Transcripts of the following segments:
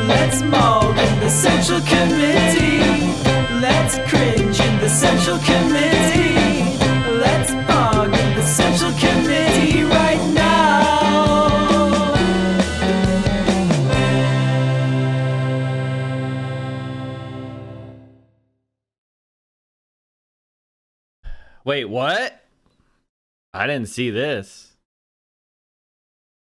Let's maul in the Central Committee. Let's cringe in the Central Committee. Let's bog in the Central Committee right now. Wait, what? I didn't see this.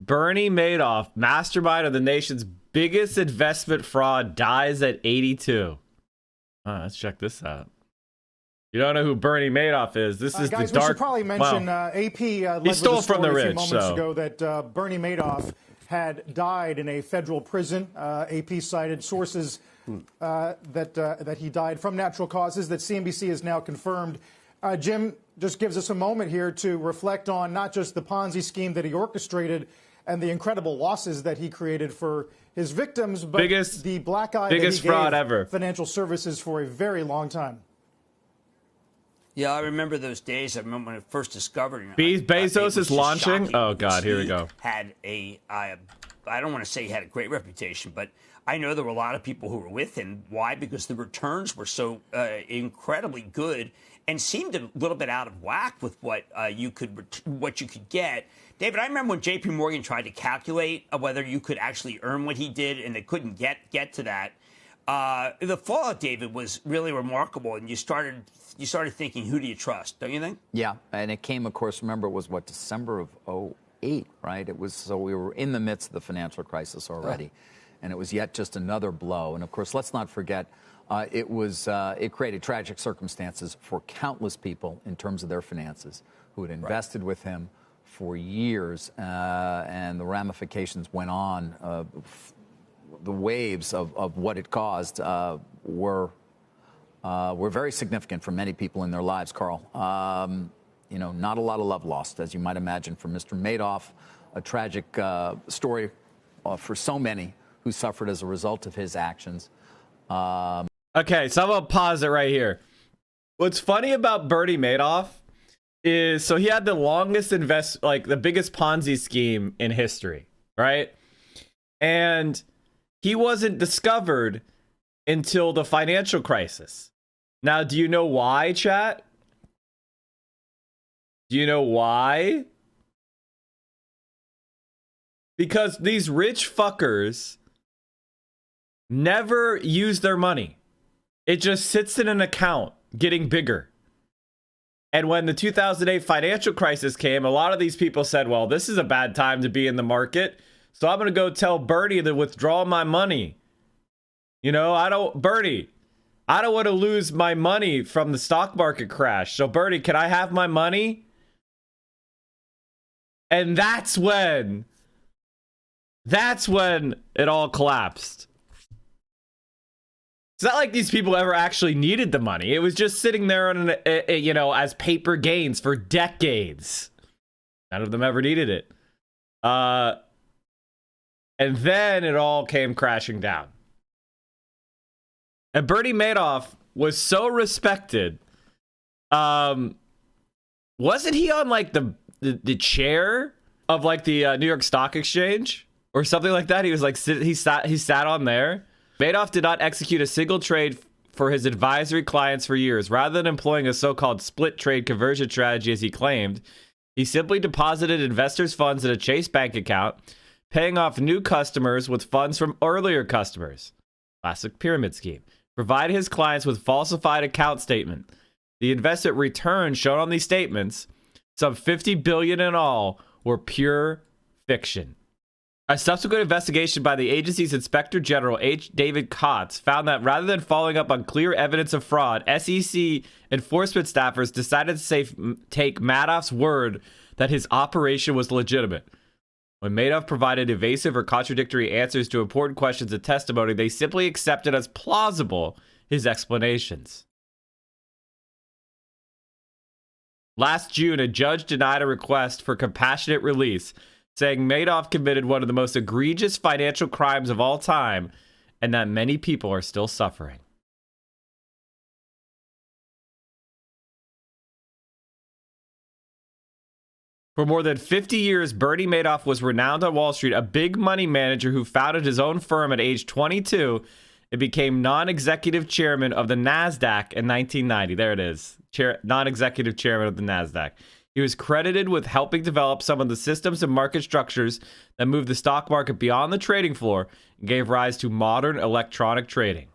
Bernie Madoff, mastermind of the nation's biggest investment fraud, dies at 82. Let's check this out. You don't know who Bernie Madoff is? This is guys, the dark. we should probably mention AP led he stole with the from the story rich. a few moments ago that Bernie Madoff had died in a federal prison. AP cited sources that he died from natural causes that CNBC has now confirmed. Jim just gives us a moment here to reflect on not just the Ponzi scheme that he orchestrated and the incredible losses that he created for his victims, but the black eye that he fraud gave ever. financial services for a very long time. Yeah, I remember those days. I remember when I first discovered it. Bezos is launching. Oh, God, here we go. Had I don't want to say he had a great reputation, but I know there were a lot of people who were with him. Why? Because the returns were so incredibly good and seemed a little bit out of whack with what you could get. David, I remember when J.P. Morgan tried to calculate whether you could actually earn what he did, and they couldn't get to that. The fallout, David, was really remarkable, and you started thinking, who do you trust? Don't you think? Yeah, and it came, of course. Remember, it was what, December of '08, right? It was, so we were in the midst of the financial crisis already, and it was yet just another blow. And of course, let's not forget, it created tragic circumstances for countless people in terms of their finances who had invested with him for years, and the ramifications went on. The waves of what it caused were very significant for many people in their lives, Carl. You know, not a lot of love lost, as you might imagine, for Mr. Madoff. A tragic story for so many who suffered as a result of his actions. Okay, so I'm gonna pause it right here. What's funny about Bernie Madoff is, so he had the longest the biggest Ponzi scheme in history, right? And he wasn't discovered until the financial crisis. Now, do you know why, chat? Do you know why? Because these rich fuckers never use their money. It just sits in an account getting bigger. And when the 2008 financial crisis came, a lot of these people said, well, this is a bad time to be in the market, so I'm going to go tell Bernie to withdraw my money. You know, Bernie, I don't want to lose my money from the stock market crash. So Bernie, can I have my money? And that's when it all collapsed. It's not like these people ever actually needed the money. It was just sitting there on as paper gains for decades. None of them ever needed it. And then it all came crashing down. And Bernie Madoff was so respected. Wasn't he on like the chair of like the New York Stock Exchange or something like that? He was like he sat on there. Madoff did not execute a single trade for his advisory clients for years. Rather than employing a so-called split trade conversion strategy as he claimed, he simply deposited investors' funds in a Chase bank account, paying off new customers with funds from earlier customers. Classic pyramid scheme. Provided his clients with falsified account statement. The investment returns shown on these statements, some $50 billion in all, were pure fiction. A subsequent investigation by the agency's Inspector General H. David Kotz found that rather than following up on clear evidence of fraud, SEC enforcement staffers decided to take Madoff's word that his operation was legitimate. When Madoff provided evasive or contradictory answers to important questions in testimony, they simply accepted as plausible his explanations. Last June, a judge denied a request for compassionate release, saying Madoff committed one of the most egregious financial crimes of all time and that many people are still suffering. For more than 50 years, Bernie Madoff was renowned on Wall Street, a big money manager who founded his own firm at age 22 and became non-executive chairman of the NASDAQ in 1990. There it is. Non-executive chairman of the NASDAQ. He was credited with helping develop some of the systems and market structures that moved the stock market beyond the trading floor and gave rise to modern electronic trading.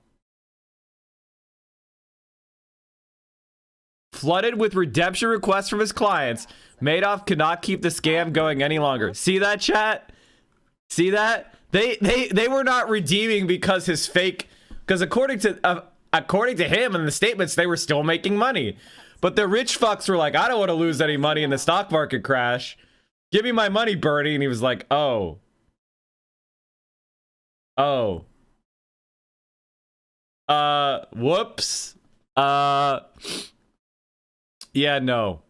Flooded with redemption requests from his clients, Madoff could not keep the scam going any longer. See that, chat? See that? They were not redeeming because his fake, because according to him and the statements, they were still making money. But the rich fucks were like, I don't want to lose any money in the stock market crash. Give me my money, Bernie. And he was like, oh. Whoops. Yeah, no.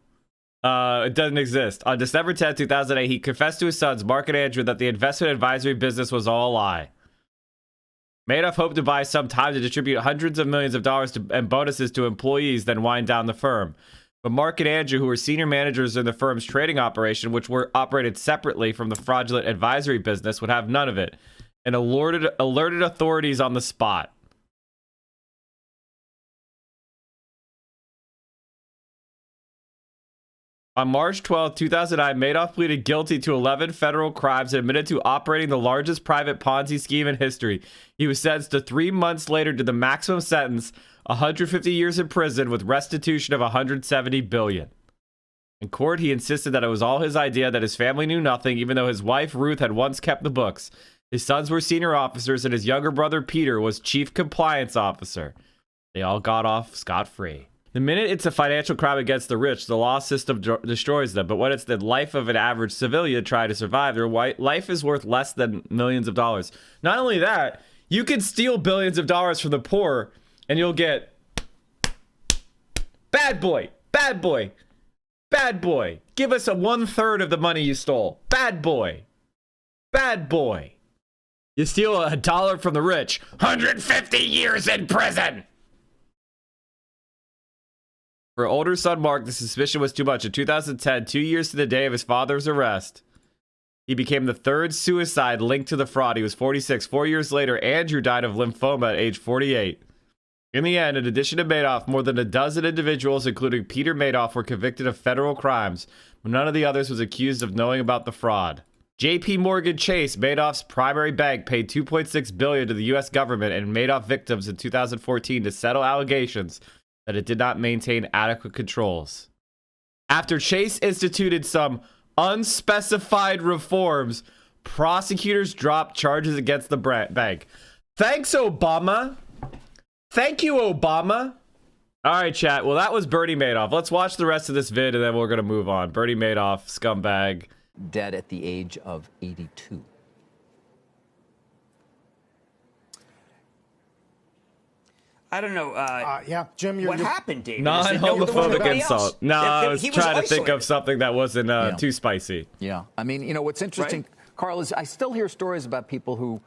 It doesn't exist. On December 10th, 2008, he confessed to his sons, Mark and Andrew, that the investment advisory business was all a lie. Madoff hoped to buy some time to distribute hundreds of millions of dollars and bonuses to employees, then wind down the firm. But Mark and Andrew, who were senior managers in the firm's trading operation, which were operated separately from the fraudulent advisory business, would have none of it, and alerted authorities on the spot. On March 12, 2009, Madoff pleaded guilty to 11 federal crimes and admitted to operating the largest private Ponzi scheme in history. He was sentenced to 3 months later to the maximum sentence, 150 years in prison with restitution of $170 billion. In court, he insisted that it was all his idea, that his family knew nothing, even though his wife, Ruth, had once kept the books. His sons were senior officers, and his younger brother, Peter, was chief compliance officer. They all got off scot-free. The minute it's a financial crime against the rich, the law system destroys them. But when it's the life of an average civilian trying to survive, their life is worth less than millions of dollars. Not only that, you can steal billions of dollars from the poor, and you'll get bad boy, bad boy, bad boy. Give us 1/3 of the money you stole. Bad boy, bad boy. You steal $1 from the rich, 150 years in prison. For older son Mark, the suspicion was too much. In 2010, 2 years to the day of his father's arrest, he became the third suicide linked to the fraud. He was 46. 4 years later, Andrew died of lymphoma at age 48. In the end, in addition to Madoff, more than a dozen individuals, including Peter Madoff, were convicted of federal crimes, but none of the others was accused of knowing about the fraud. J.P. Morgan Chase, Madoff's primary bank, paid $2.6 billion to the U.S. government and Madoff victims in 2014 to settle allegations that it did not maintain adequate controls. After Chase instituted some unspecified reforms, prosecutors dropped charges against the bank. Thanks, Obama. Thank you, Obama. All right, chat. Well, that was Bernie Madoff. Let's watch the rest of this vid, and then we're going to move on. Bernie Madoff, scumbag. Dead at the age of 82. I don't know. Yeah, Jim, what happened, David? Non-homophobic insult. No, I was trying to think of something that wasn't too spicy. Yeah. I mean, you know, what's interesting, right, Carl, is I still hear stories about people who,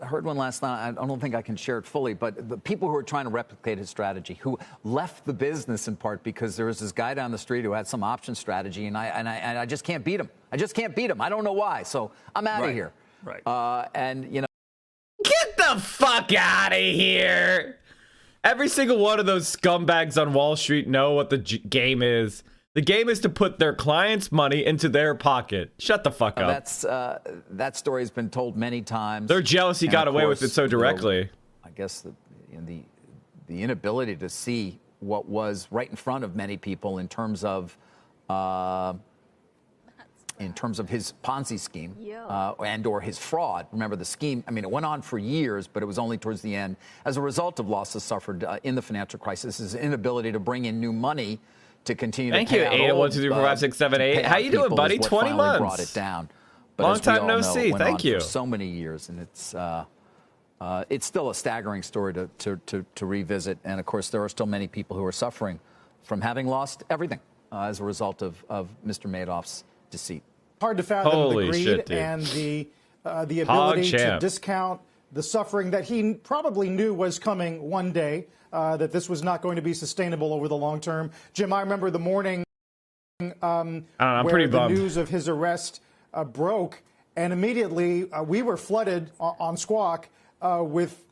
I heard one last night, I don't think I can share it fully, but the people who are trying to replicate his strategy, who left the business in part because there was this guy down the street who had some option strategy, and I just can't beat him. I just can't beat him. I don't know why. So I'm out of here. Right. And, you know. Get the fuck out of here. Every single one of those scumbags on Wall Street know what the game is. The game is to put their clients' money into their pocket. Shut the fuck up. That story has been told many times. They're jealous he got away with it so directly. I guess the inability to see what was right in front of many people in terms of his Ponzi scheme and or his fraud. Remember the scheme, I mean, it went on for years, but it was only towards the end. As a result of losses suffered in the financial crisis, his inability to bring in new money to continue to pay out. Thank you, 8, 1, 2, 3, 4, 5, 6, 7, 8. How you doing, buddy? 20 months. Brought it down. But long time no see. Thank you. For so many years, and it's still a staggering story to revisit. And of course, there are still many people who are suffering from having lost everything as a result of Mr. Madoff's deceit. Hard to fathom Holy the greed shit, dude. and the ability to discount the suffering that he probably knew was coming one day, that this was not going to be sustainable over the long term. Jim, I remember the morning I'm pretty where the bummed. news of his arrest broke, and immediately we were flooded on Squawk with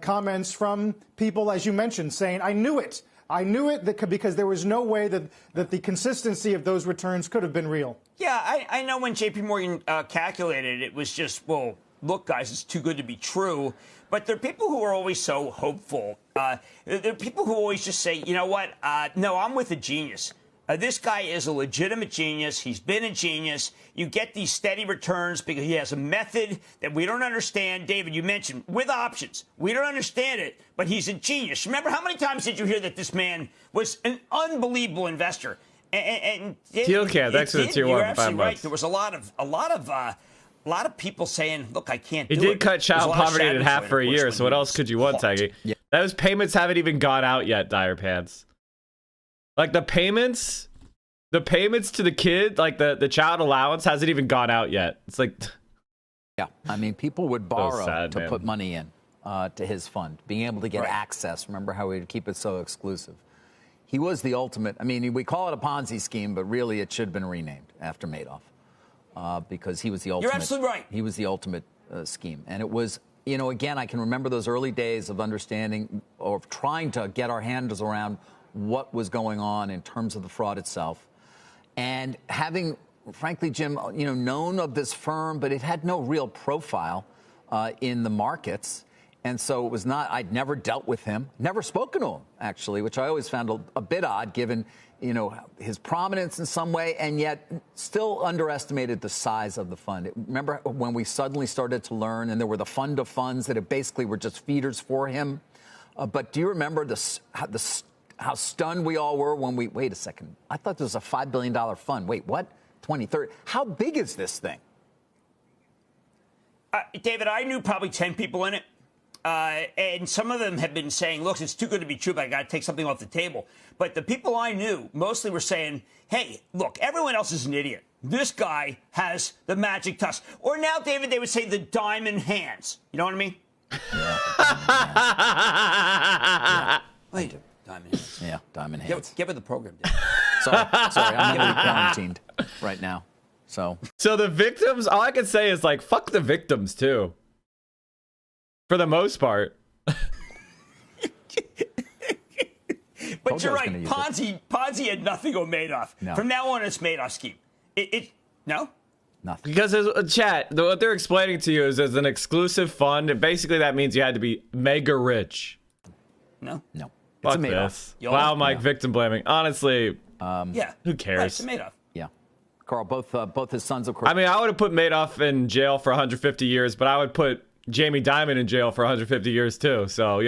comments from people, as you mentioned, saying, I knew it. I knew it because there was no way that the consistency of those returns could have been real. Yeah, I know when J.P. Morgan calculated it was just, well, look, guys, it's too good to be true. But there are people who are always so hopeful. There are people who always just say, you know what? No, I'm with a genius. This guy is a legitimate genius. He's been a genius. You get these steady returns because he has a method that we don't understand. David, you mentioned with options. We don't understand it, but he's a genius. Remember, how many times did you hear that this man was an unbelievable investor? And Teal Camp, thanks for the tier you're 1 for 5 absolutely right. months. There was a lot of people saying, look, I can't He do did it. cut There's child a lot of poverty in sadness half with it, for a of course, year, when so what he else was could you want, hooked. Taggy? Yeah. Those payments haven't even gone out yet, Dire Pants. Like the payments to the kid, like the child allowance hasn't even gone out yet. It's like, Yeah, I mean, people would borrow sad, to man. put money in to his fund, being able to get Right. access. Remember how he'd keep it so exclusive? He was the ultimate. I mean, we call it a Ponzi scheme, but really it should have been renamed after Madoff because he was the ultimate. You're absolutely right. He was the ultimate scheme. And it was, again, I can remember those early days of understanding or trying to get our hands around what was going on in terms of the fraud itself. And having, frankly, Jim, known of this firm, but it had no real profile in the markets. And so it was not, I'd never dealt with him, never spoken to him, actually, which I always found a bit odd given, his prominence in some way, and yet still underestimated the size of the fund. Remember when we suddenly started to learn, and there were the fund of funds that basically were just feeders for him? But do you remember how stunned we all were when wait a second, I thought this was a $5 billion fund. Wait, what? 2030. How big is this thing? David, I knew probably 10 people in it. And some of them have been saying, look, it's too good to be true, but I got to take something off the table. But the people I knew mostly were saying, hey, look, everyone else is an idiot. This guy has the magic touch. Or now, David, they would say the diamond hands. You know what I mean? Wait, diamond hands. Yeah, diamond hands. Give her the program, David. Sorry, I'm going to be quarantined right now. So the victims, all I can say is like, fuck the victims too. For the most part. But you're right. Ponzi had nothing on Madoff. No. From now on, it's Madoff scheme. No? nothing. Because chat, what they're explaining to you is there's an exclusive fund, and basically that means you had to be mega rich. No? No. Fuck It's a Madoff. this. Y'all- Wow, Mike, victim blaming. Honestly, Yeah. who cares? Right, it's a Madoff. Yeah. Carl, both his sons, of course. I mean, I would have put Madoff in jail for 150 years, but I would put Jamie Dimon in jail for 150 years too. So,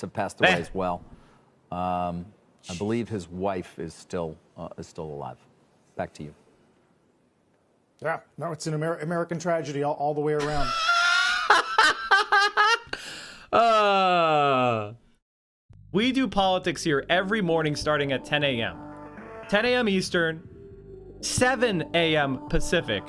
have passed away as well. I believe his wife is still alive. Back to you. Yeah, no, it's an American tragedy all the way around. We do politics here every morning starting at 10 a.m. 10 a.m. Eastern, 7 a.m. Pacific.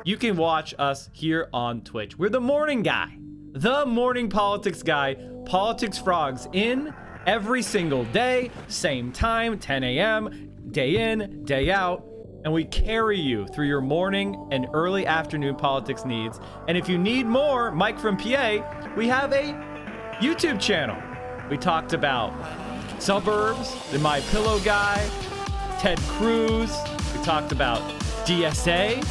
You can watch us here on Twitch. We're the morning guy, the morning politics guy, Politics Frogs, in every single day, same time, 10 a.m., day in, day out. And we carry you through your morning and early afternoon politics needs. And if you need more, Mike from PA, we have a YouTube channel. We talked about suburbs, the My Pillow guy, Ted Cruz. We talked about DSA.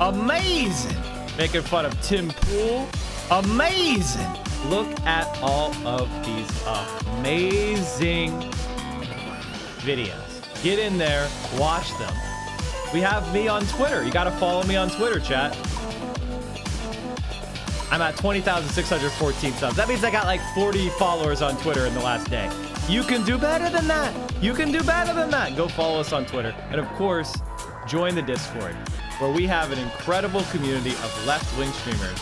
Amazing. Making fun of Tim Pool. Amazing. Look at all of these amazing videos. Get in there, watch them. We have me on Twitter. You got to follow me on Twitter, chat. I'm at 20,614 subs. That means I got like 40 followers on Twitter in the last day. You can do better than that. You can do better than that. Go follow us on Twitter. And of course, join the Discord, where we have an incredible community of left-wing streamers.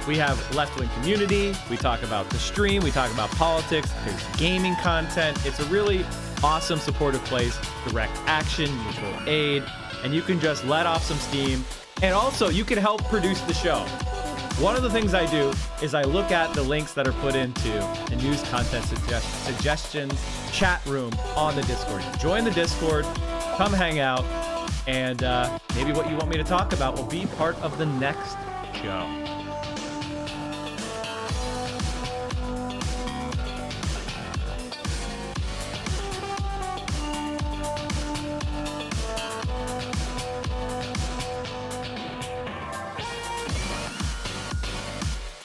We have left-wing community. We talk about the stream. We talk about politics. There's gaming content. It's a really awesome, supportive place. Direct action, mutual aid, and you can just let off some steam. And also, you can help produce the show. One of the things I do is I look at the links that are put into the news content suggestions chat room on the Discord. Join the Discord. come hang out, and maybe what you want me to talk about will be part of the next show.